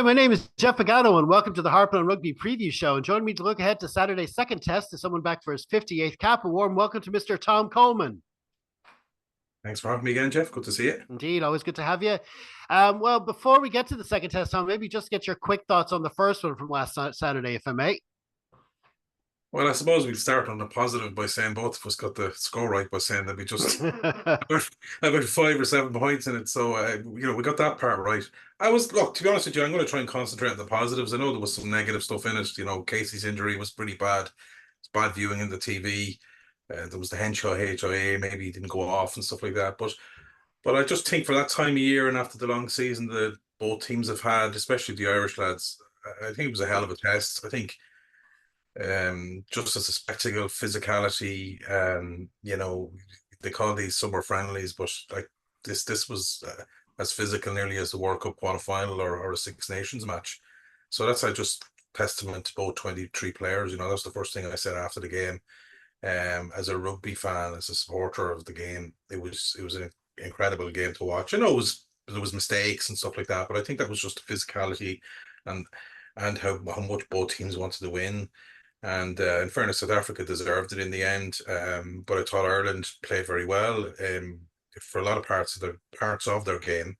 Hi, my name is Jeff Pagano, and welcome to the Harpin on Rugby preview show. And joining me to look ahead to Saturday's second test is someone back for his 58th cap. A warm welcome to Mr. Tom Coleman. Thanks for having me again, Jeff. Good to see you. Indeed, always good to have you. Well, before we get to the second test, Tom, maybe just get your quick thoughts on the first one from last Saturday, if I may. Well, I suppose we'll start on the positive by saying both of us got the score right by saying that we just about 5 or 7 points in it. So, we got that part right. To be honest with you, I'm going to try and concentrate on the positives. I know there was some negative stuff in it. Casey's injury was pretty bad. It's bad viewing in the TV. There was the Henshaw HIA, maybe he didn't go off and stuff like that. But I just think for that time of year and after the long season that both teams have had, especially the Irish lads, I think it was a hell of a test. I think just as a spectacle, physicality, they call these summer friendlies, but like this was as physical nearly as the World Cup quarterfinal or a Six Nations match. So that's just testament to both 23 players. That's the first thing I said after the game. As a rugby fan, as a supporter of the game, it was an incredible game to watch. I know there was mistakes and stuff like that, but I think that was just the physicality and how much both teams wanted to win. And in fairness, South Africa deserved it in the end. But I thought Ireland played very well for a lot of parts of their game,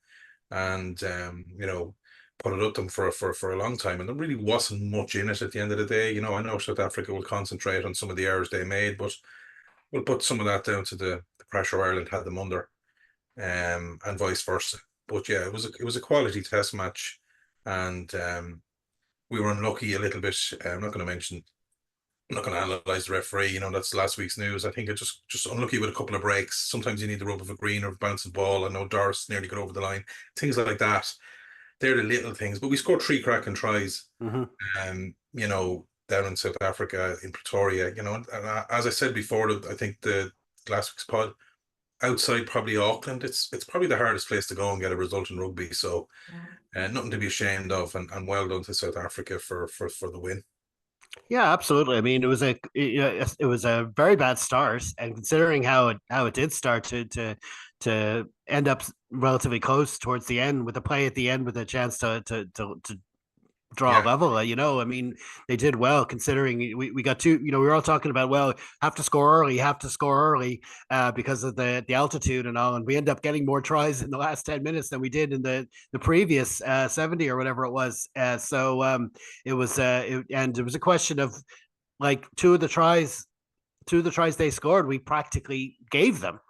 and put it up them for a long time. And there really wasn't much in it at the end of the day. I know South Africa will concentrate on some of the errors they made, but we'll put some of that down to the pressure Ireland had them under, and vice versa. But yeah, it was a quality test match, and we were unlucky a little bit. I'm not going to analyze the referee. That's last week's news. I think it just unlucky with a couple of breaks. Sometimes you need the rub of a green or bouncing ball. I know Doris nearly got over the line. Things like that. They're the little things. But we scored 3 cracking tries. Down in South Africa, in Pretoria. And as I said before, I think the last week's pod, outside probably Auckland, it's probably the hardest place to go and get a result in rugby. So nothing to be ashamed of, and well done to South Africa for the win. Yeah, absolutely. I mean, it was a very bad start, and considering how it did start to end up relatively close towards the end with a play at the end with a chance to draw a level. I mean, they did well considering we got two. We were all talking about, well, have to score early because of the altitude and all, and we end up getting more tries in the last 10 minutes than we did in the previous 70 or whatever it was. It was a question of like two of the tries they scored, we practically gave them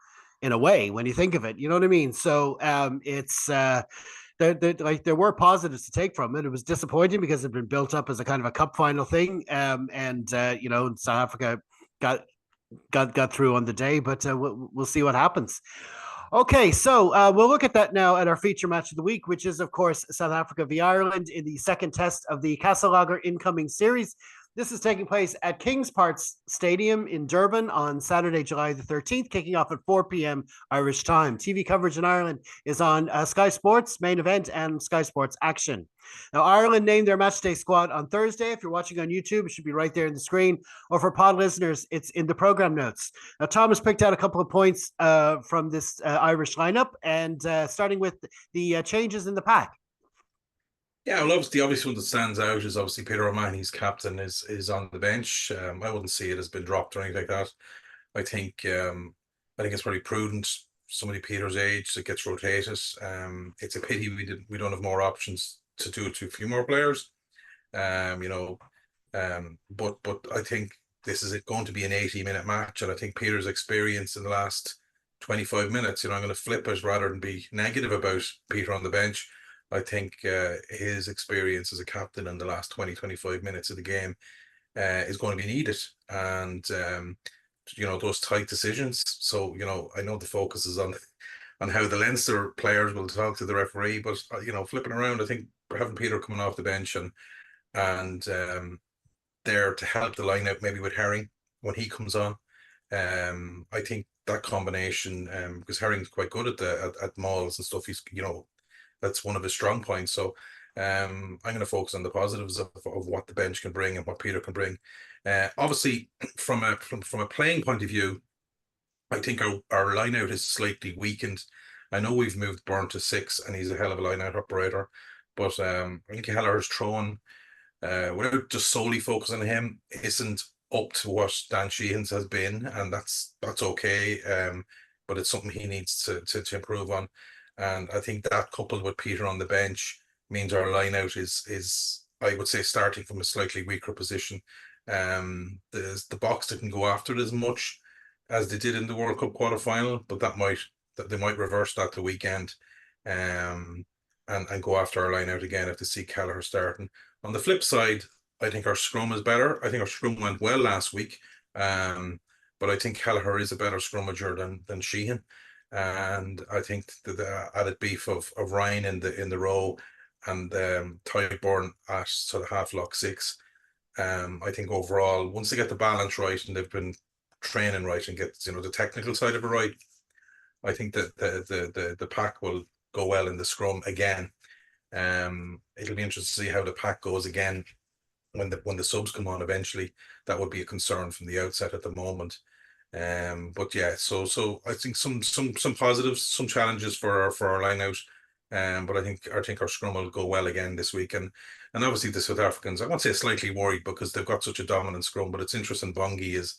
in a way when you think of it. You know what I mean? So it's. There were positives to take from it. It was disappointing because it had been built up as a kind of a cup final thing, South Africa got through on the day, but we'll see what happens. Okay, so we'll look at that now at our feature match of the week, which is, of course, South Africa v Ireland in the second test of the Castlelager incoming series. This is taking place at Kings Park Stadium in Durban on Saturday, July the 13th, kicking off at 4 p.m. Irish time. TV coverage in Ireland is on Sky Sports Main Event and Sky Sports Action. Now, Ireland named their matchday squad on Thursday. If you're watching on YouTube, it should be right there in the screen. Or for pod listeners, it's in the program notes. Now, Thomas picked out a couple of points from this Irish lineup, and starting with the changes in the pack. Yeah, well, obviously one that stands out is obviously Peter O'Mahony's captain is on the bench. I wouldn't see it as been dropped or anything like that. I think it's very prudent. Somebody Peter's age that gets rotated. It's a pity we don't have more options to do it to a few more players. But I think this is going to be an 80-minute match, and I think Peter's experience in the last 25 minutes. I'm going to flip it rather than be negative about Peter on the bench. I think his experience as a captain in the last 20-25 minutes of the game is going to be needed. And, those tight decisions. So, I know the focus is on how the Leinster players will talk to the referee, but, flipping around, I think having Peter coming off the bench and there to help the line out maybe with Herring when he comes on. I think that combination, because Herring's quite good at mauls and stuff, he's, that's one of his strong points. So I'm going to focus on the positives of what the bench can bring and what Peter can bring. Obviously, from a playing point of view, I think our line out is slightly weakened. I know we've moved Byrne to 6, and he's a hell of a line out operator. But I think Kelleher's throwing, without just solely focusing on him, isn't up to what Dan Sheehan's has been, and that's okay. But it's something he needs to improve on. And I think that coupled with Peter on the bench means our line out is I would say starting from a slightly weaker position. The Box didn't go after it as much as they did in the World Cup quarterfinal, but that they might reverse that the weekend, um, and go after our line out again if they see Kelleher starting. On the flip side, I think our scrum is better. I think our scrum went well last week, but I think Kelleher is a better scrummager than Sheehan, and I think the added beef of Ryan in the row and Tyburn at sort of half lock six. I think overall, once they get the balance right and they've been training right and get the technical side of it right, I think that the pack will go well in the scrum again. It'll be interesting to see how the pack goes again when the subs come on eventually. That would be a concern from the outset at the moment. But yeah, so I think some positives, some challenges for our line out. But I think our scrum will go well again this week, and obviously the South Africans, I won't say slightly worried because they've got such a dominant scrum, but it's interesting. Bongi is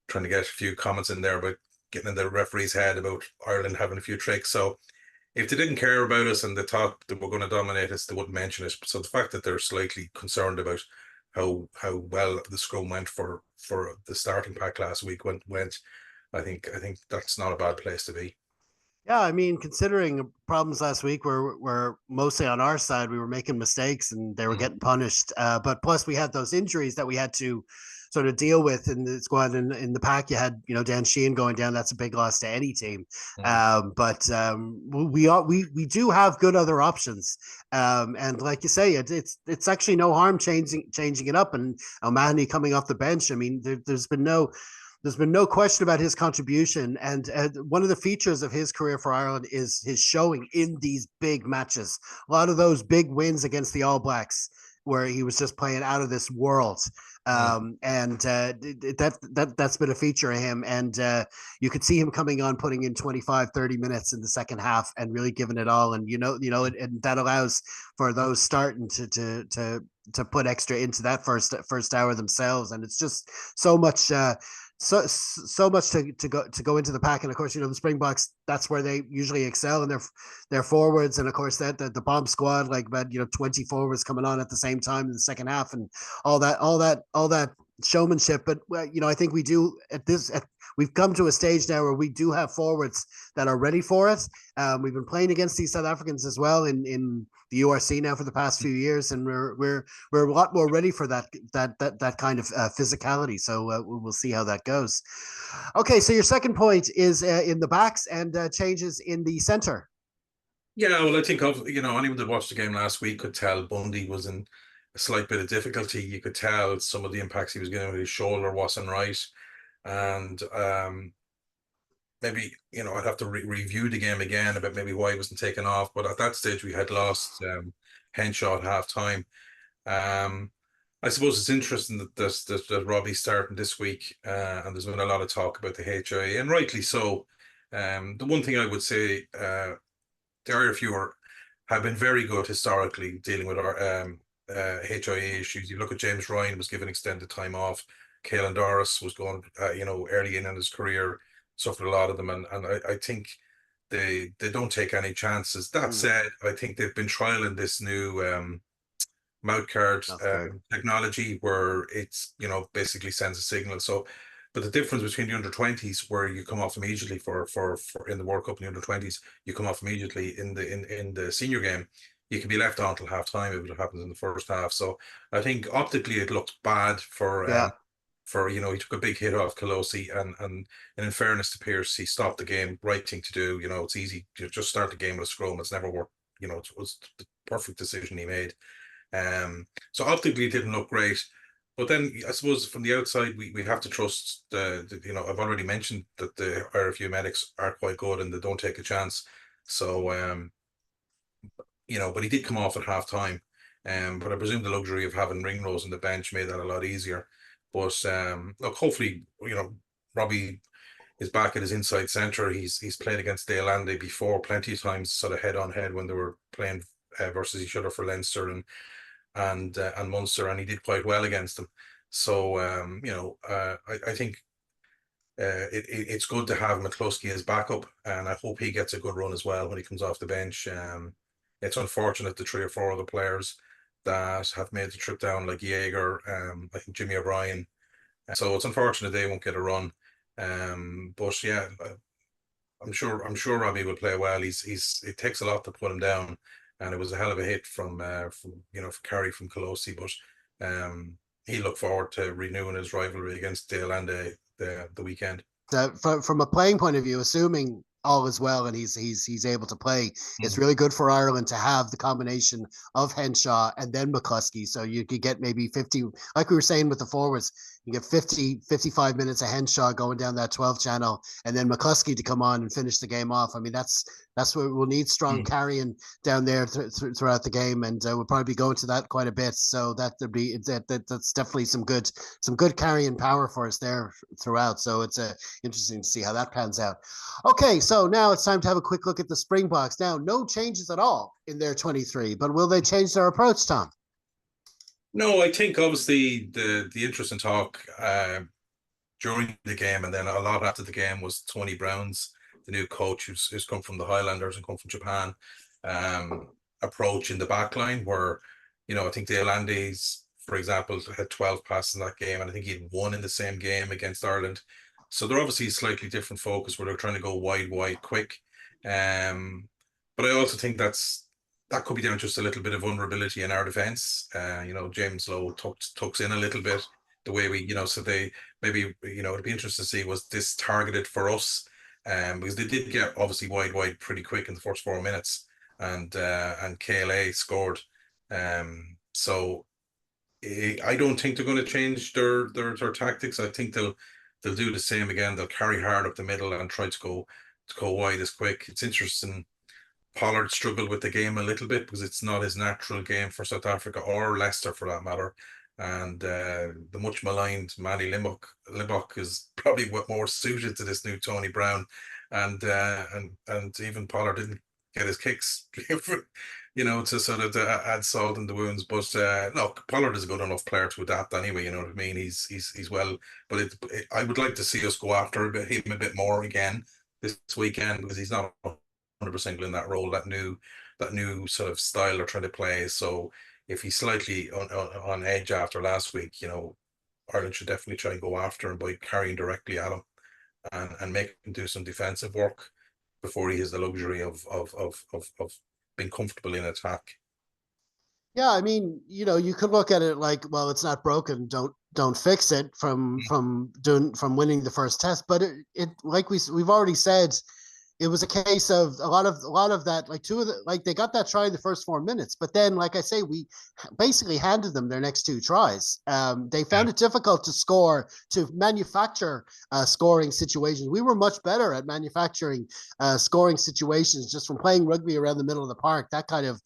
trying to get a few comments in there about getting in the referee's head about Ireland having a few tricks. So if they didn't care about us and they thought that we're going to dominate us, they wouldn't mention it. So the fact that they're slightly concerned about how well the scrum went for the starting pack last week went, I think that's not a bad place to be. Yeah, I mean, considering problems last week were mostly on our side, we were making mistakes and they were getting punished. But plus, we had those injuries that we had to sort of deal with in the squad. In the pack, you had Dan Sheehan going down. That's a big loss to any team. But we do have good other options. And like you say, it's actually no harm changing it up. And O'Mahony coming off the bench. I mean, there's been no question about his contribution. And one of the features of his career for Ireland is his showing in these big matches. A lot of those big wins against the All Blacks, where he was just playing out of this world. And that's been a feature of him. And you could see him coming on, putting in 25, 30 minutes in the second half and really giving it all. And, and that allows for those starting to put extra into that first hour themselves. And it's just so much, so much to go into the pack. And of course, the Springboks, that's where they usually excel in their forwards. And of course, that the bomb squad, like about 20 forwards coming on at the same time in the second half, and all that showmanship. But I think we do we've come to a stage now where we do have forwards that are ready for it. We've been playing against these South Africans as well in the URC now for the past few years, and we're a lot more ready for that kind of physicality. So we'll see how that goes. Okay, so your second point is in the backs and changes in the center. Yeah, well, I think anyone that watched the game last week could tell Bundy was in a slight bit of difficulty. You could tell some of the impacts he was getting with his shoulder wasn't right, and maybe I'd have to review the game again about maybe why he wasn't taken off. But at that stage, we had lost Henshaw at half time. I suppose it's interesting that Robbie's starting this week, and there's been a lot of talk about the HIA, and rightly so. The one thing I would say, the IRFU have been very good historically dealing with our HIA issues. You look at James Ryan was given extended time off. Caelan Doris was going, early in his career, suffered a lot of them, and I think they don't take any chances. That said, I think they've been trialing this new mouth card technology where it's basically sends a signal. So, but the difference between the under-20s, where you come off immediately for in the World Cup in the under-20s, you come off immediately in the senior game. You can be left on till half time if it happens in the first half. So I think optically it looked bad for he took a big hit off Colosi, and in fairness to Pierce, he stopped the game. Right thing to do. It's easy to just start the game with a scrum. It's never worked. It was the perfect decision he made. So optically it didn't look great. But then I suppose from the outside we have to trust I've already mentioned that the RFU medics are quite good and they don't take a chance. So but he did come off at half time. But I presume the luxury of having Ringrose on the bench made that a lot easier. But look, hopefully, Robbie is back at his inside centre. He's played against Dale Landy before plenty of times, sort of head on head when they were playing versus each other for Leinster and Munster, and he did quite well against them. So I think it's good to have McCluskey as backup, and I hope he gets a good run as well when he comes off the bench. It's unfortunate the 3 or 4 other players that have made the trip down, like Jaeger, I think Jimmy O'Brien. So it's unfortunate they won't get a run. But yeah, I'm sure Robbie will play well. It takes a lot to put him down, and it was a hell of a hit from for Kerry from Colosi, but he looked forward to renewing his rivalry against Dale and the weekend. From a playing point of view, assuming all is well and he's able to play, it's really good for Ireland to have the combination of Henshaw and then McCluskey. So you could get maybe 50, like we were saying with the forwards, you get 55 minutes of Henshaw going down that 12 channel, and then McCluskey to come on and finish the game off. I mean, that's what we'll need, strong carrying down there throughout the game, and we'll probably be going to that quite a bit. So that's definitely some good carrying power for us there throughout. So it's interesting to see how that pans out. Okay, so now it's time to have a quick look at the Springboks. Now, no changes at all in their 23, but will they change their approach, Tom? No, I think obviously the interesting talk during the game, and then a lot after the game, was Tony Brown's, the new coach who's come from the Highlanders and come from Japan, approach in the backline, where I think the Islanders, for example, had 12 passes in that game, and I think he had 1 in the same game against Ireland. So they're obviously a slightly different focus, where they're trying to go wide, quick. But I also think that could be down just a little bit of vulnerability in our defence. James Lowe tucks in a little bit the way we, so they maybe, it'd be interesting to see, was this targeted for us? Because they did get obviously wide pretty quick in the first 4 minutes, and KLA scored. So I don't think they're going to change their tactics. I think they'll do the same again. They'll carry hard up the middle and try to go wide as quick. It's interesting. Pollard struggled with the game a little bit because it's not his natural game for South Africa, or Leicester for that matter. And the much maligned Manny Limbok is probably more suited to this new Tony Brown, and even Pollard didn't get his kicks, to sort of add salt in the wounds. But look, Pollard is a good enough player to adapt anyway. You know what I mean? He's well, but I would like to see us go after him a bit more again this weekend, because he's not 100% in that role, that new sort of style they're trying to play. So if he's slightly on edge after last week, Ireland should definitely try and go after him by carrying directly at him and make him do some defensive work before he has the luxury of being comfortable in attack. Yeah, I mean, you could look at it like, well, it's not broken, don't fix it from winning the first test, but it like we've already said, it was a case of a lot of that, like they got that try in the first 4 minutes, but then, like I say, we basically handed them their next 2 tries. They found it difficult to manufacture scoring situations. We were much better at manufacturing scoring situations just from playing rugby around the middle of the park. That kind of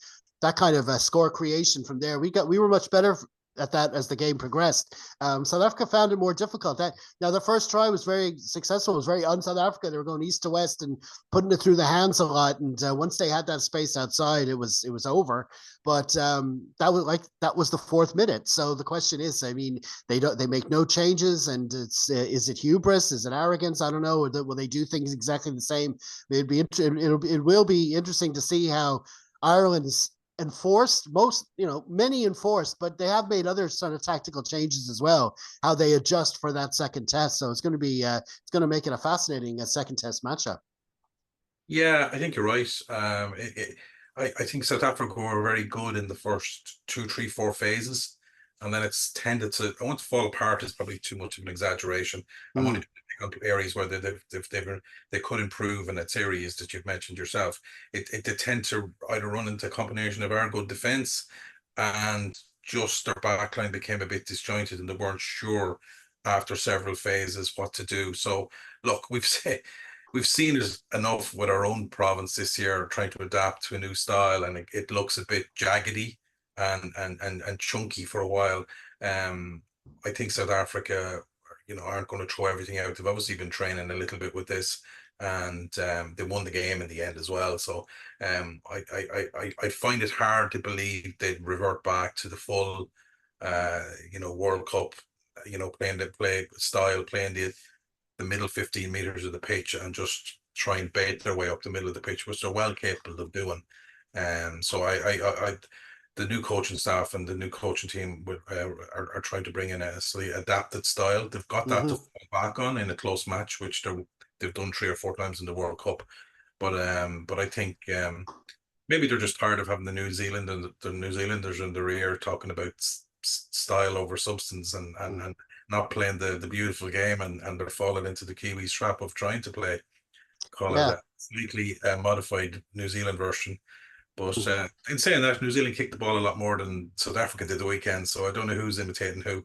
score creation from there. We were much better at that as the game progressed. South Africa found it more difficult. Now the first try was very successful. It was very un-South Africa. They were going east to west and putting it through the hands a lot. And once they had that space outside, it was over. But that was the 4th minute. So the question is, I mean, they make no changes, and is it hubris? Is it arrogance? I don't know. Will they do things exactly the same? It will be interesting to see how Ireland's many enforced, but they have made other sort of tactical changes as well, how they adjust for that second test. So it's going to make it a fascinating second test matchup. Yeah, I think you're right. I think South Africa were very good in the first 2, 3, 4 phases, and then it's tended to, I want to fall apart is probably too much of an exaggeration. I'm only up areas where they could improve, and it's areas that you've mentioned yourself. They tend to either run into a combination of our good defense and just their backline became a bit disjointed, and they weren't sure after several phases what to do. So look, we've seen it enough with our own province this year, trying to adapt to a new style, and it looks a bit jaggedy and chunky for a while. I think South Africa, aren't going to throw everything out. They've obviously been training a little bit with this, and they won the game in the end as well. So I find it hard to believe they'd revert back to the full, World Cup, playing the play style, playing the middle 15 meters of the pitch and just try and bait their way up the middle of the pitch, which they're well capable of doing. So the new coaching staff and the new coaching team are trying to bring in a slightly adapted style. They've got that to fall back on in a close match, which they've done 3 or 4 times in the World Cup. But I think maybe they're just tired of having the New Zealand and the New Zealanders in their ear talking about style over substance and not playing the beautiful game, and they're falling into the Kiwis trap of trying to call it a slightly modified New Zealand version. But in saying that, New Zealand kicked the ball a lot more than South Africa did the weekend, so I don't know who's imitating who.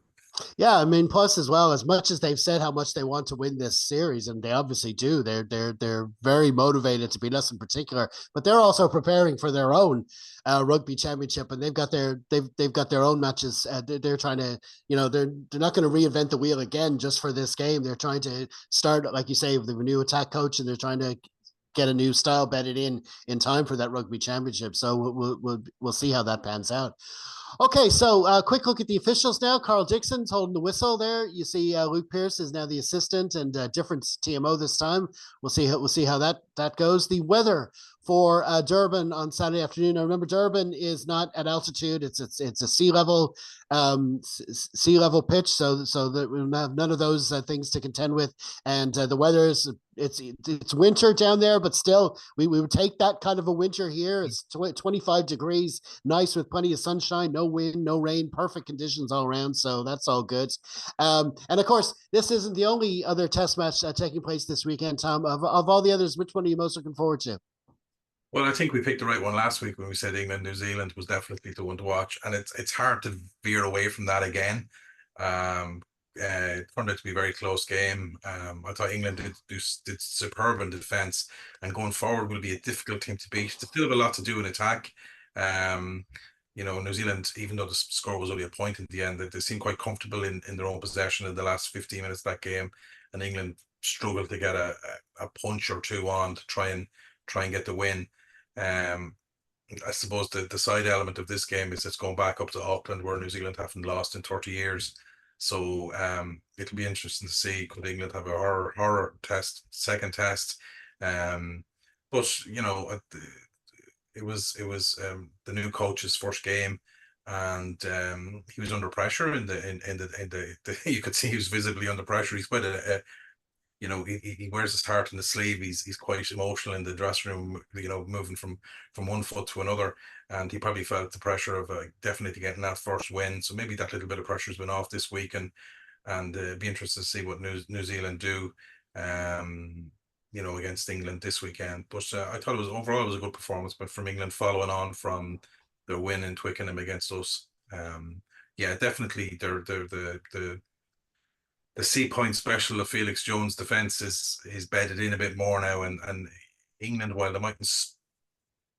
Yeah, I mean, plus as well, as much as they've said how much they want to win this series, and they obviously do, they're very motivated to beat us in particular, but they're also preparing for their own rugby championship, and they've got their own matches. They're trying to, they're not going to reinvent the wheel again just for this game. They're trying to start, like you say, with the new attack coach, and they're trying to get a new style bedded in time for that rugby championship. So we'll see how that pans out. Okay, so quick look at the officials now. Carl Dixon's holding the whistle there. You see Luke Pierce is now the assistant, and different TMO this time. We'll see how that goes. The weather for Durban on Saturday afternoon. Now remember, Durban is not at altitude; it's a sea level pitch, so that we have none of those things to contend with. And the weather is it's winter down there, but still we would take that kind of a winter here. It's 25 degrees, nice with plenty of sunshine, no wind, no rain, perfect conditions all around. So that's all good. And of course, this isn't the only other test match taking place this weekend, Tom. Of all the others, which one are you most looking forward to? Well, I think we picked the right one last week when we said England, New Zealand was definitely the one to watch, and it's hard to veer away from that again. It turned out to be a very close game. I thought England did superb in defence, and going forward will be a difficult team to beat. They still have a lot to do in attack. New Zealand, even though the score was only a point in the end, they seemed quite comfortable in their own possession in the last 15 minutes of that game, and England struggled to get a punch or two on to try and get the win. I suppose the side element of this game is it's going back up to Auckland, where New Zealand haven't lost in 30 years. So it'll be interesting to see, could England have a horror second test. But it was the new coach's first game, and he was under pressure in the you could see he was visibly under pressure. He's quite he wears his heart in the sleeve. He's quite emotional in the dressing room, moving from one foot to another, and he probably felt the pressure of definitely getting that first win. So maybe that little bit of pressure has been off this week, and be interested to see what New Zealand do, against England this weekend. But I thought overall it was a good performance, but from England following on from their win in Twickenham against us. Definitely they're the C point special of Felix Jones' defence is bedded in a bit more now, and England, while they mightn't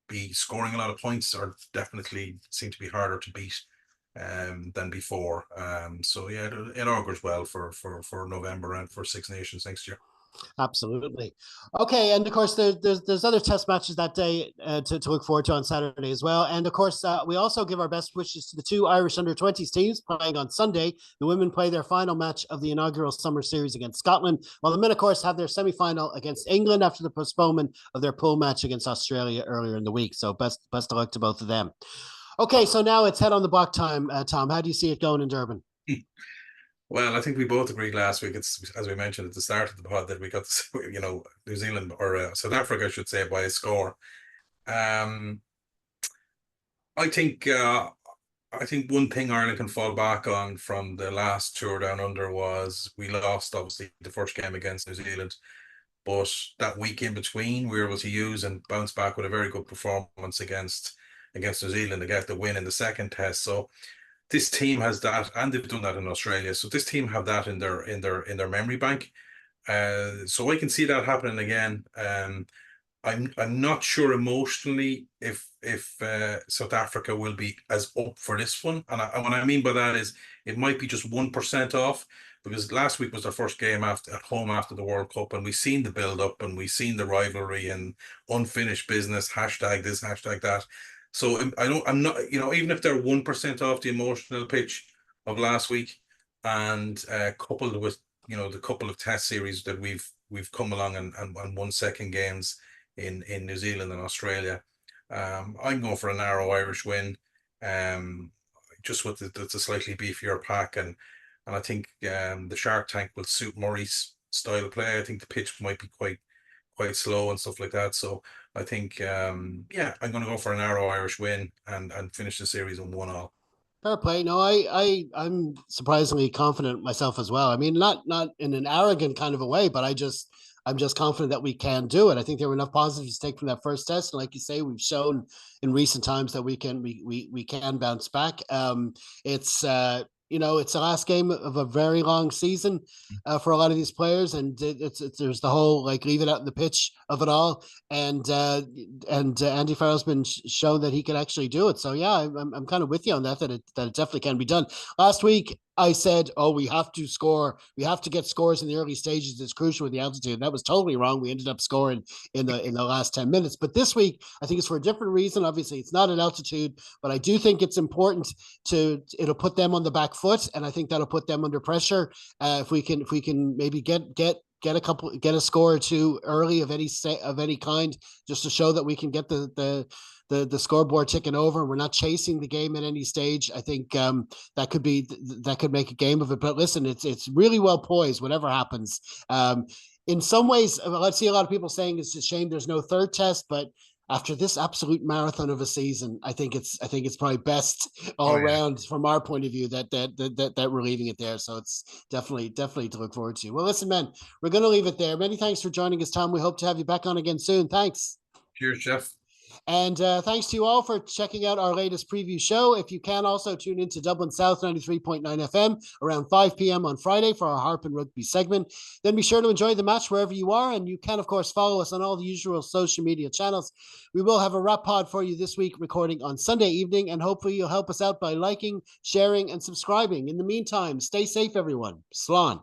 be scoring a lot of points, are definitely seem to be harder to beat than before. It augurs well for November and for Six Nations next year. Absolutely. Okay, and of course there's other test matches that day to look forward to on Saturday as well. And of course we also give our best wishes to the 2 Irish under-20s teams playing on Sunday. The women play their final match of the inaugural summer series against Scotland, while the men of course have their semi-final against England after the postponement of their pool match against Australia earlier in the week. So best of luck to both of them. Okay, so now it's head on the block time. Tom, how do you see it going in Durban? Well, I think we both agreed last week. It's, as we mentioned at the start of the pod, that we got, New Zealand or South Africa, I should say, by a score. I think one thing Ireland can fall back on from the last tour down under was we lost, obviously, the first game against New Zealand, but that week in between we were able to use and bounce back with a very good performance against New Zealand to get the win in the second test. So this team has that, and they've done that in Australia. So this team have that in their memory bank. So I can see that happening again. I'm not sure emotionally if South Africa will be as up for this one. And what I mean by that is it might be just 1% off, because last week was their first game after at home after the World Cup, and we've seen the build up and we've seen the rivalry and unfinished business, hashtag this, hashtag that. So I'm not, even if they're 1% off the emotional pitch of last week, and coupled with the couple of test series that we've come along and won second games in New Zealand and Australia. I'm going for a narrow Irish win, just with the slightly beefier pack, and I think the Shark Tank will suit Murray's style of play. I think the pitch might be quite slow and stuff like that. So I think I'm going to go for a narrow Irish win and finish the series in 1-1. Fair play. No, I'm surprisingly confident myself as well. I mean, not in an arrogant kind of a way, but I'm just confident that we can do it. I think there were enough positives to take from that first test, and like you say, we've shown in recent times that we can bounce back. It's it's the last game of a very long season for a lot of these players, and there's the whole like leave it out in the pitch of it all, and Andy Farrell's been shown that he can actually do it. So yeah, I'm kind of with you on that it definitely can be done. Last week I said, oh, we have to score. We have to get scores in the early stages. It's crucial with the altitude. And that was totally wrong. We ended up scoring in the last 10 minutes. But this week, I think it's for a different reason. Obviously, it's not an altitude, but I do think it's important it'll put them on the back foot. And I think that'll put them under pressure. If we can maybe get a score or two early of any kind, just to show that we can get the scoreboard ticking over and we're not chasing the game at any stage. I think that could make a game of it. But listen, it's really well poised, whatever happens. In some ways, I see a lot of people saying it's a shame there's no third test, but after this absolute marathon of a season, I think it's probably best all around from our point of view that we're leaving it there. So it's definitely to look forward to. Well, listen, man, we're going to leave it there. Many thanks for joining us, Tom. We hope to have you back on again soon. Thanks. Cheers, Jeff. And thanks to you all for checking out our latest preview show. If you can, also tune into Dublin South 93.9 FM around 5 p.m. on Friday for our Harp and Rugby segment. Then be sure to enjoy the match wherever you are. And you can, of course, follow us on all the usual social media channels. We will have a wrap pod for you this week, recording on Sunday evening. And hopefully you'll help us out by liking, sharing, and subscribing. In the meantime, stay safe, everyone. Slán.